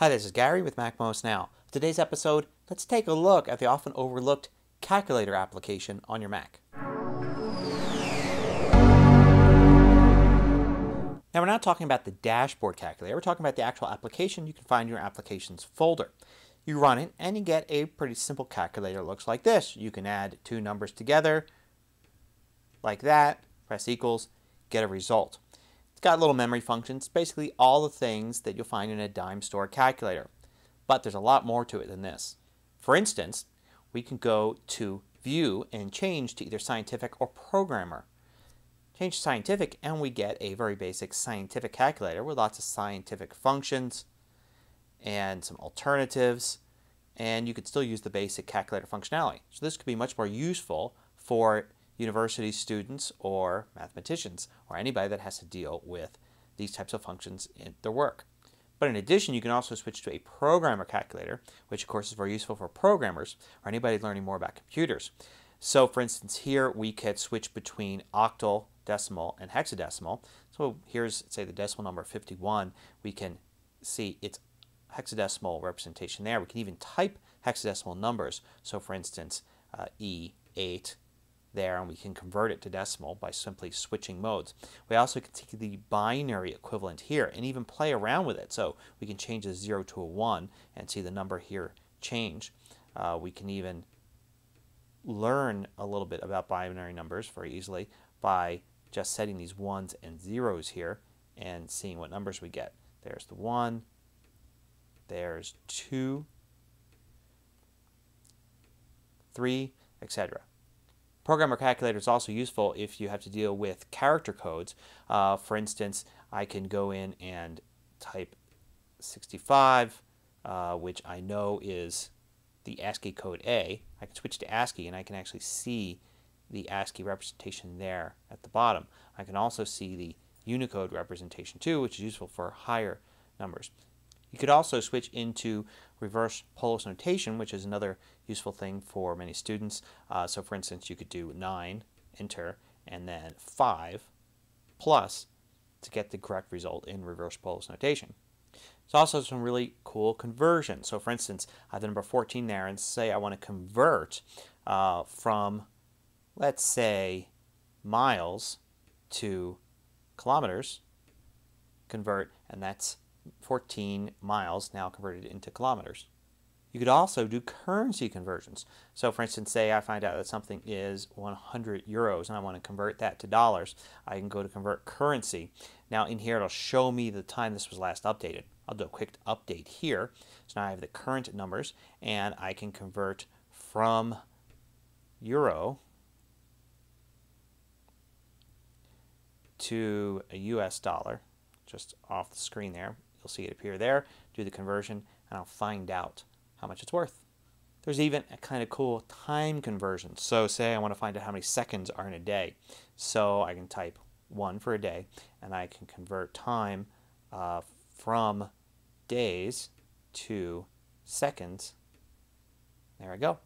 Hi, this is Gary with MacMost Now. For today's episode, let's take a look at the often overlooked calculator application on your Mac. Now we're not talking about the dashboard calculator, we're talking about the actual application you can find in your applications folder. You run it and you get a pretty simple calculator. It looks like this. You can add two numbers together like that, press equals, get a result. It's got little memory functions, basically all the things that you'll find in a dime store calculator. But there's a lot more to it than this. For instance, we can go to View and change to either Scientific or Programmer. Change to Scientific and we get a very basic scientific calculator with lots of scientific functions and some alternatives, and you could still use the basic calculator functionality. So this could be much more useful for university students or mathematicians or anybody that has to deal with these types of functions in their work. But in addition, you can also switch to a programmer calculator, which of course is very useful for programmers or anybody learning more about computers. So for instance, here we could switch between octal, decimal, and hexadecimal. So here's, say, the decimal number 51. We can see its hexadecimal representation there. We can even type hexadecimal numbers. So for instance, E8 there, and we can convert it to decimal by simply switching modes. We also can take the binary equivalent here and even play around with it. So we can change a 0 to a 1 and see the number here change. We can even learn a little bit about binary numbers very easily by just setting these 1s and 0s here and seeing what numbers we get. There's the 1, there's 2, 3, etc. Programmer calculator is also useful if you have to deal with character codes. For instance, I can go in and type 65, which I know is the ASCII code A. I can switch to ASCII and I can actually see the ASCII representation there at the bottom. I can also see the Unicode representation too, which is useful for higher numbers. You could also switch into reverse Polish notation, which is another useful thing for many students. So for instance, you could do 9, enter, and then 5 plus to get the correct result in reverse Polish notation. There's also some really cool conversions. So for instance, I have the number 14 there, and say I want to convert from, let's say, miles to kilometers. Convert, and that's 14 miles now converted into kilometers. You could also do currency conversions. So for instance, say I find out that something is 100 euros and I want to convert that to dollars. I can go to convert currency. Now in here it'll show me the time this was last updated. I'll do a quick update here. So now I have the current numbers and I can convert from euro to a US dollar. Just off the screen there. You'll see it appear there, do the conversion, and I'll find out how much it's worth. There's even a kind of cool time conversion. So say I want to find out how many seconds are in a day. So I can type 1 for a day, and I can convert time from days to seconds. There I go.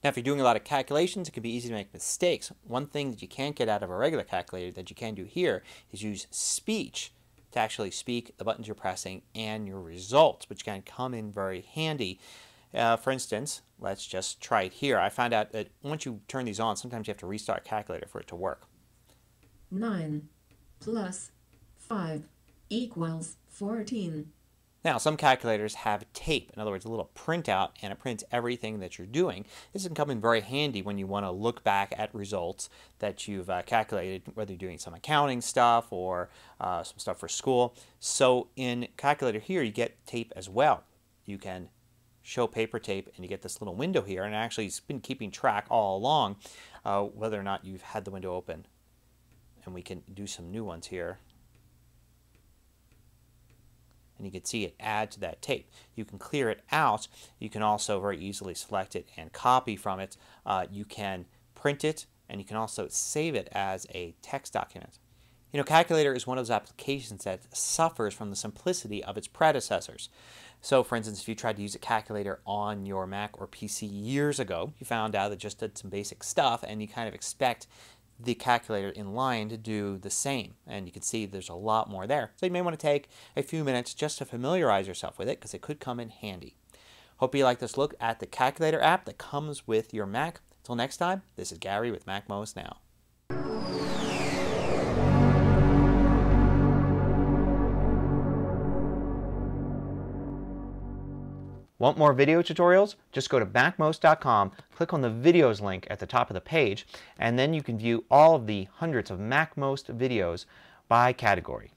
Now if you're doing a lot of calculations, it can be easy to make mistakes. One thing that you can't get out of a regular calculator that you can do here is use speech to actually speak the buttons you're pressing and your results, which can come in very handy. For instance, let's just try it here. I found out that once you turn these on, sometimes you have to restart a calculator for it to work. 9 plus 5 equals 14. Now, some calculators have tape, in other words, a little printout, and it prints everything that you're doing. This can come in very handy when you want to look back at results that you've calculated, whether you're doing some accounting stuff or some stuff for school. So in calculator here, you get tape as well. You can show paper tape, and you get this little window here, and actually it's been keeping track all along whether or not you've had the window open. And we can do some new ones here. And you can see it add to that tape. You can clear it out. You can also very easily select it and copy from it. You can print it, and you can also save it as a text document. You know, calculator is one of those applications that suffers from the simplicity of its predecessors. So for instance, if you tried to use a calculator on your Mac or PC years ago, you found out that it just did some basic stuff, and you kind of expect the calculator in line to do the same. And you can see there's a lot more there. So you may want to take a few minutes just to familiarize yourself with it because it could come in handy. Hope you like this look at the calculator app that comes with your Mac. Until next time, this is Gary with MacMost Now. Want more video tutorials? Just go to MacMost.com, click on the videos link at the top of the page, and then you can view all of the hundreds of MacMost videos by category.